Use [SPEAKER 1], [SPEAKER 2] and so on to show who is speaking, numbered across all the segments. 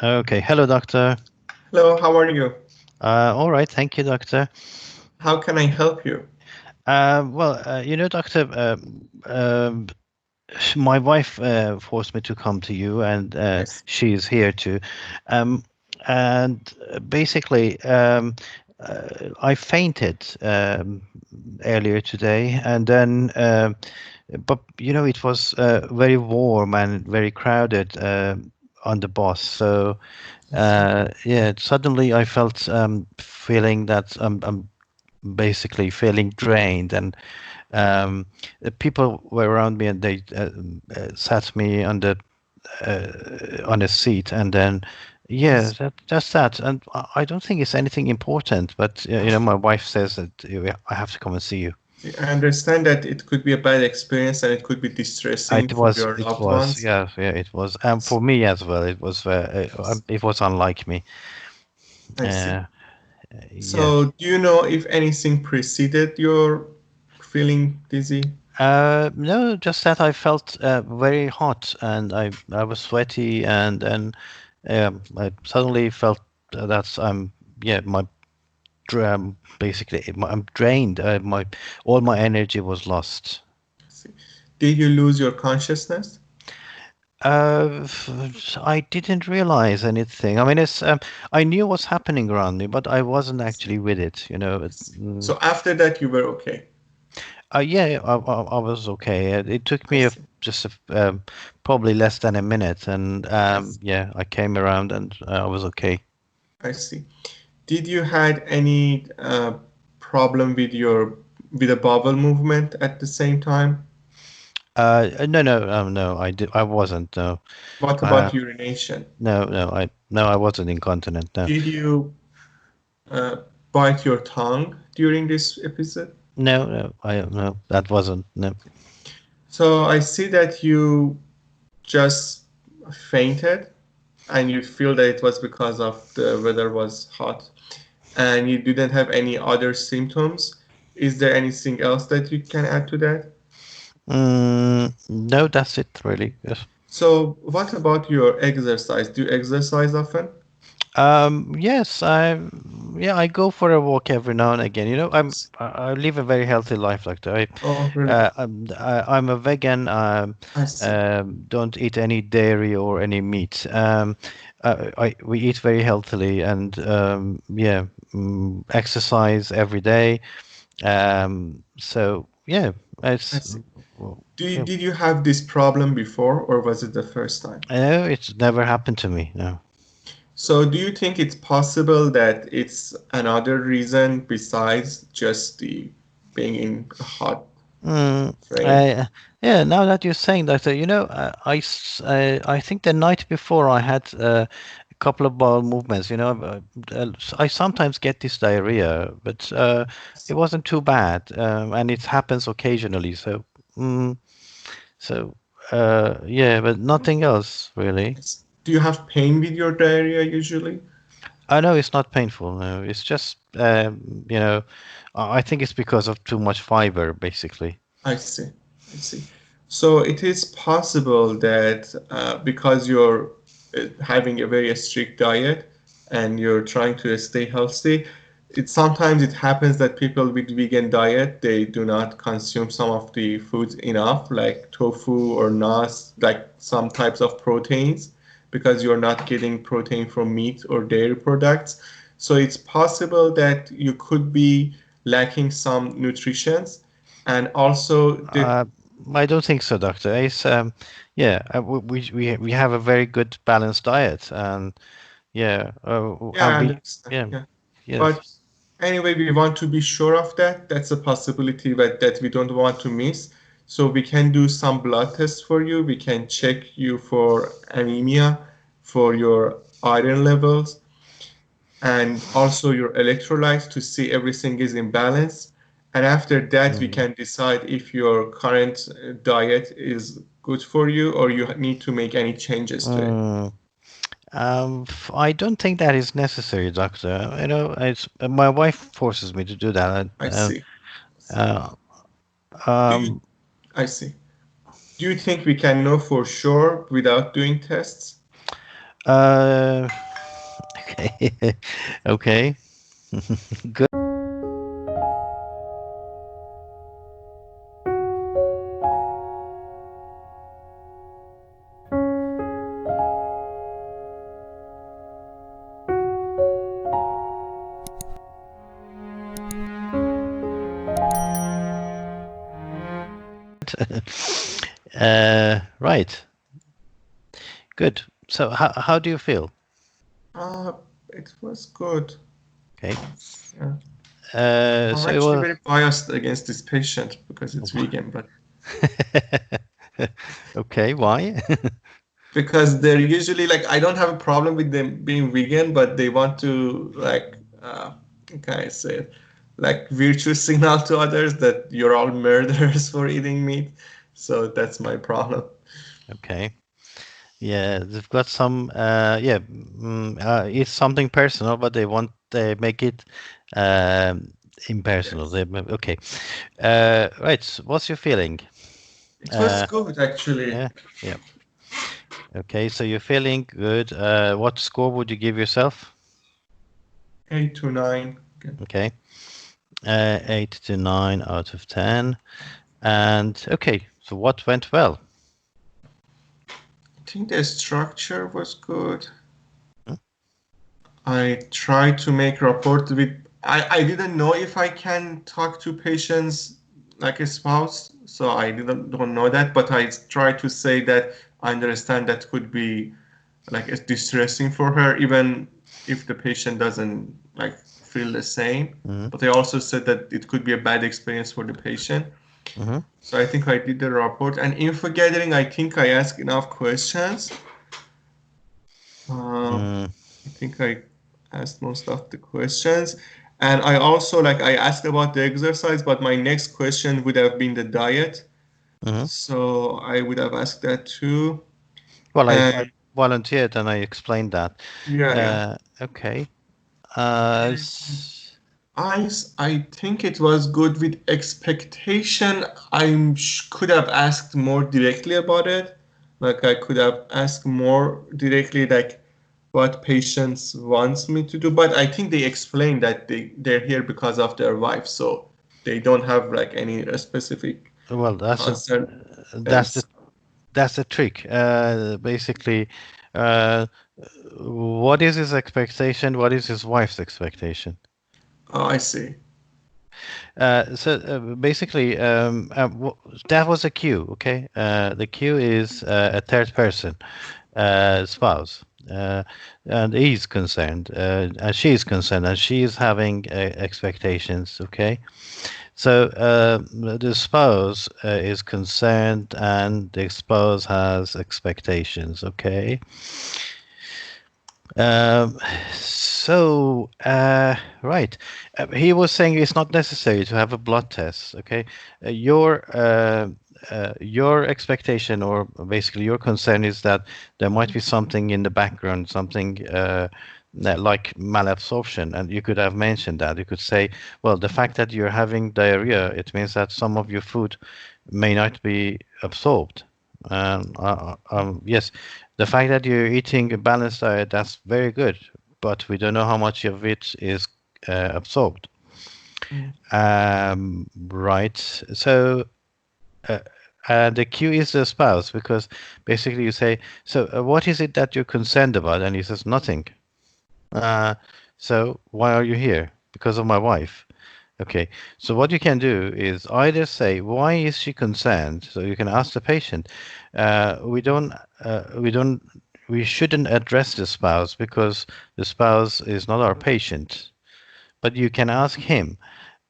[SPEAKER 1] Okay. Hello, doctor.
[SPEAKER 2] Hello, how are you?
[SPEAKER 1] All right. Thank you, doctor.
[SPEAKER 2] How can I help you?
[SPEAKER 1] Doctor, my wife forced me to come to you, and
[SPEAKER 2] Yes.
[SPEAKER 1] she is here too. Um, and basically, I fainted earlier today, and then, but it was very warm and very crowded on the bus. So,
[SPEAKER 2] I see.
[SPEAKER 1] yeah, suddenly I felt feeling that I'm basically feeling drained, and people were around me, and they sat me on a seat, and then
[SPEAKER 2] I
[SPEAKER 1] yeah,
[SPEAKER 2] see.
[SPEAKER 1] just that. And I don't think it's anything important, but my wife says that I have to come and see you.
[SPEAKER 2] I understand that it could be a bad experience and it could be distressing
[SPEAKER 1] It
[SPEAKER 2] for
[SPEAKER 1] was,
[SPEAKER 2] your
[SPEAKER 1] it
[SPEAKER 2] loved
[SPEAKER 1] was,
[SPEAKER 2] ones.
[SPEAKER 1] yeah, it was, and for me as well. It was unlike me.
[SPEAKER 2] I see.
[SPEAKER 1] Uh, yeah.
[SPEAKER 2] So, do you know if anything preceded your feeling dizzy?
[SPEAKER 1] No, just that I felt very hot, and I was sweaty, and I suddenly felt that yeah, basically I'm drained. My all my energy was lost.
[SPEAKER 2] I see. Did you lose your consciousness?
[SPEAKER 1] I didn't realize anything. I mean, I knew what's happening around me, but I wasn't
[SPEAKER 2] I see.
[SPEAKER 1] actually with it.
[SPEAKER 2] I see. So after that, you were okay.
[SPEAKER 1] Yeah, I was okay. It took
[SPEAKER 2] I
[SPEAKER 1] me
[SPEAKER 2] see.
[SPEAKER 1] just probably less than a minute, and
[SPEAKER 2] I see.
[SPEAKER 1] yeah, I came around and I was okay.
[SPEAKER 2] I see. Did you had any problem with your with a bowel movement at the same time?
[SPEAKER 1] No, no, no, I wasn't. No,
[SPEAKER 2] What
[SPEAKER 1] uh,
[SPEAKER 2] about urination?
[SPEAKER 1] no, I wasn't incontinent. No,
[SPEAKER 2] Did you uh, bite your tongue during this episode?
[SPEAKER 1] no, that wasn't. No.
[SPEAKER 2] So I see that you just fainted and you feel that it was because of the weather was hot and you didn't have any other symptoms. Is there anything else that you can add to that?
[SPEAKER 1] No, that's it really. Yes.
[SPEAKER 2] So what about your exercise? Do you exercise often?
[SPEAKER 1] Yes, yeah, I go for a walk every now and again. I live a very healthy life, like that.
[SPEAKER 2] Oh, really?
[SPEAKER 1] I'm a vegan.
[SPEAKER 2] I see.
[SPEAKER 1] Don't eat any dairy or any meat. We eat very healthily, and yeah, exercise every day. So yeah,
[SPEAKER 2] I
[SPEAKER 1] it's
[SPEAKER 2] see.
[SPEAKER 1] well,
[SPEAKER 2] Do you,
[SPEAKER 1] yeah.
[SPEAKER 2] did you have this problem before, or was it the first time?
[SPEAKER 1] I know it's never happened to me. No.
[SPEAKER 2] So, do you think it's possible that it's another reason besides just the being in a hot
[SPEAKER 1] Mm,
[SPEAKER 2] frame?
[SPEAKER 1] I, yeah, now that you're saying that, I think the night before I had a couple of bowel movements. I sometimes get this diarrhea, but it wasn't too bad, and it happens occasionally. Mm, so yeah, but nothing else really.
[SPEAKER 2] Do you have pain with your diarrhea usually?
[SPEAKER 1] I know it's not painful. No, it's just I think it's because of too much fiber, basically.
[SPEAKER 2] I see. I see. So it is possible that because you're having a very strict diet and you're trying to stay healthy, it happens that people with vegan diet they do not consume some of the foods enough, like tofu or nuts, like some types of proteins, because you're not getting protein from meat or dairy products. So it's possible that you could be lacking some nutrients and also the
[SPEAKER 1] Uh, I don't think so, Doctor. Yeah, we have a very good balanced diet, and yeah,
[SPEAKER 2] yeah, I
[SPEAKER 1] and we
[SPEAKER 2] understand.
[SPEAKER 1] yeah,
[SPEAKER 2] Yeah.
[SPEAKER 1] yes.
[SPEAKER 2] But anyway, we want to be sure of that. That's a possibility that we don't want to miss. So we can do some blood tests for you. We can check you for anemia, for your iron levels, and also your electrolytes to see everything is in balance. And after that, we
[SPEAKER 1] Mm.
[SPEAKER 2] can decide if your current diet is good for you or you need to make any changes to it.
[SPEAKER 1] Mm. I don't think that is necessary, Doctor. It's my wife forces me to do that.
[SPEAKER 2] I see. I see.
[SPEAKER 1] Uh,
[SPEAKER 2] Do you,
[SPEAKER 1] um,
[SPEAKER 2] I see. Do you think we can know for sure without doing tests?
[SPEAKER 1] Uh, okay. Okay. Good. Right. Good. So how do you feel?
[SPEAKER 2] Uh, it was good.
[SPEAKER 1] Okay.
[SPEAKER 2] Yeah. I'm
[SPEAKER 1] So it
[SPEAKER 2] actually
[SPEAKER 1] was.
[SPEAKER 2] very biased against this patient because it's vegan, but
[SPEAKER 1] Okay. Why?
[SPEAKER 2] because they're usually like, I don't have a problem with them being vegan, but they want to like, how can I say it? Like virtue signal to others that you're all murderers for eating meat. So that's my problem.
[SPEAKER 1] Okay. Yeah, they've got some. Yeah. It's something personal, but they make it um, impersonal.
[SPEAKER 2] Yes.
[SPEAKER 1] Okay. Right. So what's your feeling?
[SPEAKER 2] It was
[SPEAKER 1] Uh,
[SPEAKER 2] good actually.
[SPEAKER 1] yeah. Yeah. Okay. So you're feeling good. What score would you give yourself?
[SPEAKER 2] 8 to 9. Okay.
[SPEAKER 1] Okay. 8 to 9 out of 10. And okay. So what went well?
[SPEAKER 2] I think the structure was good.
[SPEAKER 1] Hmm?
[SPEAKER 2] I tried to make rapport with. I didn't know if I can talk to patients like a spouse, so I didn't don't know that. But I tried to say that I understand that could be like it's distressing for her, even if the patient doesn't like feel the same.
[SPEAKER 1] Mm-hmm.
[SPEAKER 2] But I also said that it could be a bad experience for the patient.
[SPEAKER 1] Mm-hmm.
[SPEAKER 2] So I think I did the report. And info gathering, I think I asked enough questions.
[SPEAKER 1] Mm-hmm.
[SPEAKER 2] I think I asked most of the questions. And I also like I asked about the exercise, but my next question would have been the diet.
[SPEAKER 1] Mm-hmm.
[SPEAKER 2] So I would have asked that too.
[SPEAKER 1] Well, I
[SPEAKER 2] And
[SPEAKER 1] volunteered and I explained that.
[SPEAKER 2] yeah, yeah.
[SPEAKER 1] Okay.
[SPEAKER 2] And I think it was good with expectation. Could have asked more directly about it. Like I could have asked more directly, like what patients wants me to do. But I think they explained that they're here because of their wife, so they don't have like any specific
[SPEAKER 1] Well,
[SPEAKER 2] concern.
[SPEAKER 1] that's the
[SPEAKER 2] Else.
[SPEAKER 1] that's the trick. Basically, uh, what is his expectation? What is his wife's expectation?
[SPEAKER 2] Oh, I see.
[SPEAKER 1] Basically, that was a cue. Okay, the cue is a third person, spouse, and he's concerned, and she's concerned, and she is having expectations. Okay, so the spouse is concerned, and the spouse has expectations. Okay. Um, right. He was saying it's not necessary to have a blood test. Okay. Your expectation, or basically your concern, is that there might be something in the background, something like malabsorption, and you could have mentioned that. You could say, well, the fact that you're having diarrhea, it means that some of your food may not be absorbed. Yes, the fact that you're eating a balanced diet, that's very good, but we don't know how much of it is absorbed.
[SPEAKER 2] Mm.
[SPEAKER 1] Right. So uh, the cue is the spouse, because basically you say, so what is it that you're concerned about? And he says, nothing. Uh, so why are you here? Because of my wife. Okay, so what you can do is either say, why is she concerned? So you can ask the patient. Uh, we don't, we don't, we shouldn't address the spouse because the spouse is not our patient. But you can ask him.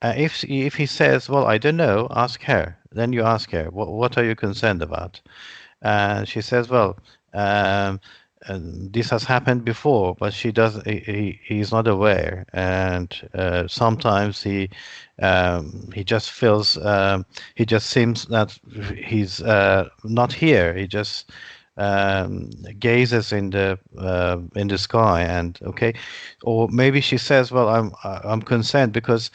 [SPEAKER 1] If he says, well, I don't know, ask her. Then you ask her, what are you concerned about? And she says, well, um, this has happened before, but she does. He's not aware, and sometimes he just feels he just seems that he's not here. He just gazes in the sky, and okay, or maybe she says, well, I'm concerned because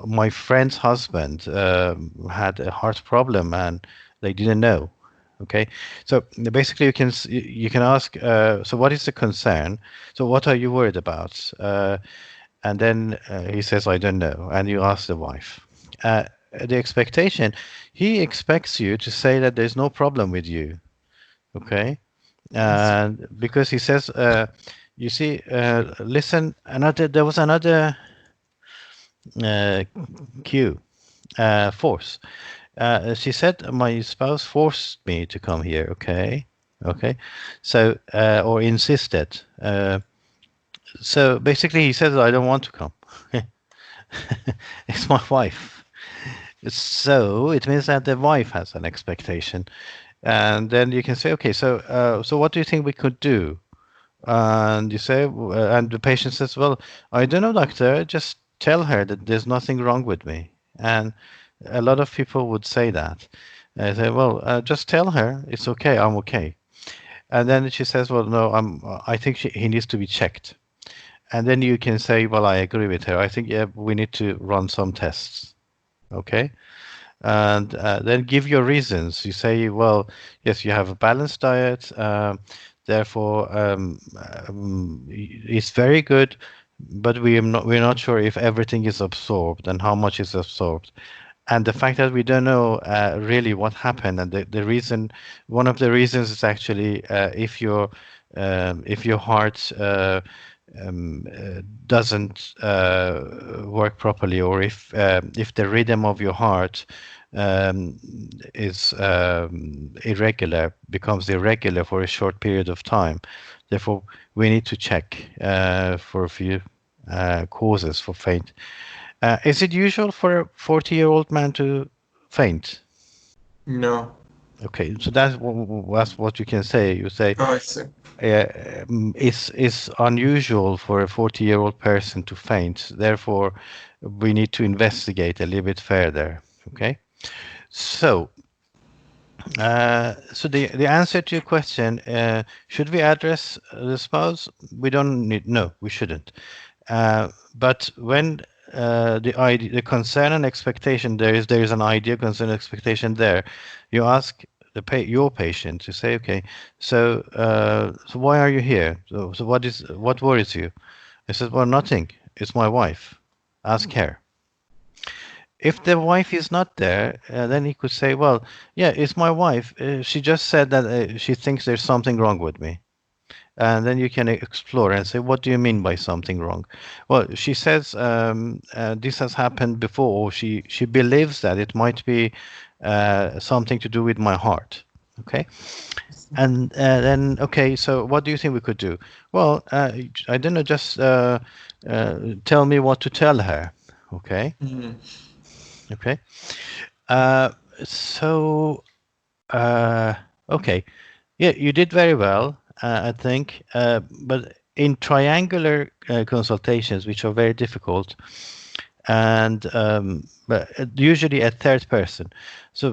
[SPEAKER 1] my friend's husband had a heart problem and they didn't know. Okay, so basically you can ask, so what is the concern? So what are you worried about? And then he says, I don't know. And you ask the wife. Uh, the expectation, he expects you to say that there's no problem with you. Okay,
[SPEAKER 2] I see.
[SPEAKER 1] and because he says, you see, listen, there was another uh, cue, force. She said, my spouse forced me to come here. Okay, okay, so or insisted. So basically, he says, I don't want to come. It's my wife. So it means that the wife has an expectation, and then you can say, okay, so what do you think we could do? And you say, and the patient says, well, I don't know, doctor. Just tell her that there's nothing wrong with me. And a lot of people would say that. I say, well, just tell her it's okay. I'm okay. And then she says, well, no, I think he needs to be checked. And then you can say, well, I agree with her. I think, yeah, we need to run some tests. Okay. And then give your reasons. You say, well, yes, you have a balanced diet. Therefore, it's very good, but we're not sure if everything is absorbed and how much is absorbed. And the fact that we don't know really what happened, and the reason, one of the reasons is actually if your heart doesn't work properly, or if the rhythm of your heart um, is becomes irregular for a short period of time. Therefore, we need to check for a few causes for faint. Is it usual for a 40-year-old man to faint?
[SPEAKER 2] No.
[SPEAKER 1] Okay, so that's what you can say. You say
[SPEAKER 2] Oh, I see.
[SPEAKER 1] uh, it's unusual for a 40-year-old person to faint. Therefore, we need to investigate a little bit further. Okay, so so the answer to your question, should we address the spouse? We don't need. No, we shouldn't. But when the concern and expectation, there is an idea, concern, expectation there. You ask your patient to say, okay, so why are you here? So what worries you? He says, well, nothing. It's my wife. Ask her. If the wife is not there, then he could say, well, yeah, it's my wife. She just said that she thinks there's something wrong with me. And then you can explore and say, what do you mean by something wrong? Well, she says this has happened before, or she believes that it might be something to do with my heart. Okay. And then, okay, so what do you think we could do? Well, I don't know, just tell me what to tell her. Okay.
[SPEAKER 2] Mm.
[SPEAKER 1] Okay. Uh, so, uh, okay. Yeah, you did very well, I think. But in triangular consultations, which are very difficult, and but usually a third person. So,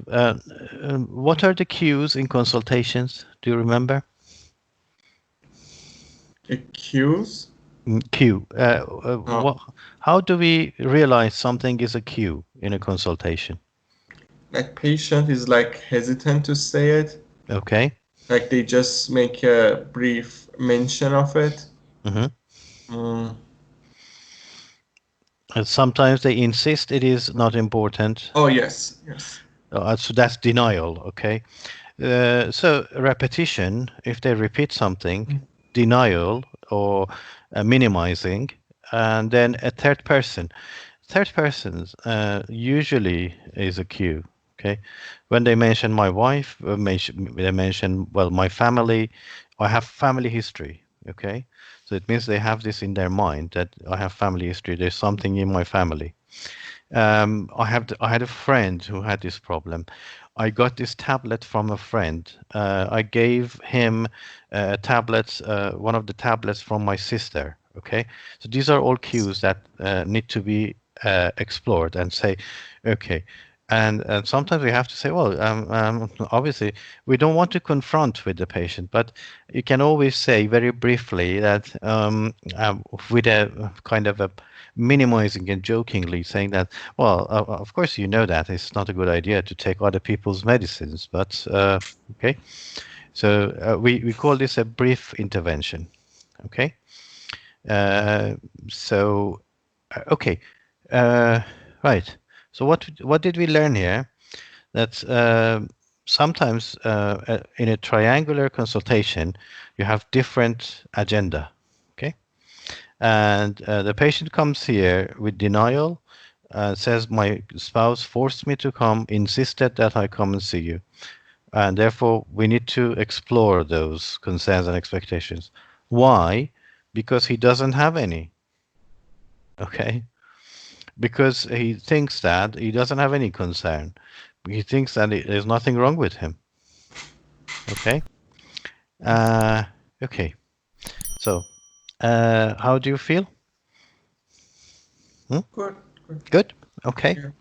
[SPEAKER 1] what are the cues in consultations? Do you remember?
[SPEAKER 2] Accuse?
[SPEAKER 1] Cue.
[SPEAKER 2] No.
[SPEAKER 1] How do we realize something is a cue in a consultation?
[SPEAKER 2] Like patient is like hesitant to say it.
[SPEAKER 1] Okay.
[SPEAKER 2] Like they just make a brief mention of it.
[SPEAKER 1] hmm
[SPEAKER 2] Mm.
[SPEAKER 1] Sometimes they insist it is not important.
[SPEAKER 2] Oh, yes, yes.
[SPEAKER 1] So that's denial. Okay. So repetition, if they repeat something,
[SPEAKER 2] Mm.
[SPEAKER 1] denial or minimizing, and then a third person. Third persons usually is a cue. Okay, when they mention my wife, they mention, well, my family. I have family history. Okay, so it means they have this in their mind that I have family history. There's something in my family. I had a friend who had this problem. I got this tablet from a friend. I gave him a tablet, one of the tablets from my sister. Okay, so these are all cues that need to be explored and say, okay. And sometimes we have to say, well, obviously, we don't want to confront with the patient, but you can always say very briefly that with a kind of a minimizing and jokingly saying that, well, of course, you know that it's not a good idea to take other people's medicines, but okay. So we call this a brief intervention. Okay. Uh, so okay. Uh, right. So what did we learn here? That sometimes in a triangular consultation, you have different agenda. Okay, and the patient comes here with denial, says my spouse forced me to come, insisted that I come and see you, and therefore we need to explore those concerns and expectations. Why? Because he doesn't have any. Okay, because he thinks that he doesn't have any concern. He thinks that there's nothing wrong with him. Okay. Uh, okay. So, how do you feel? Hmm?
[SPEAKER 2] Good, good.
[SPEAKER 1] Good. Okay.
[SPEAKER 2] Yeah.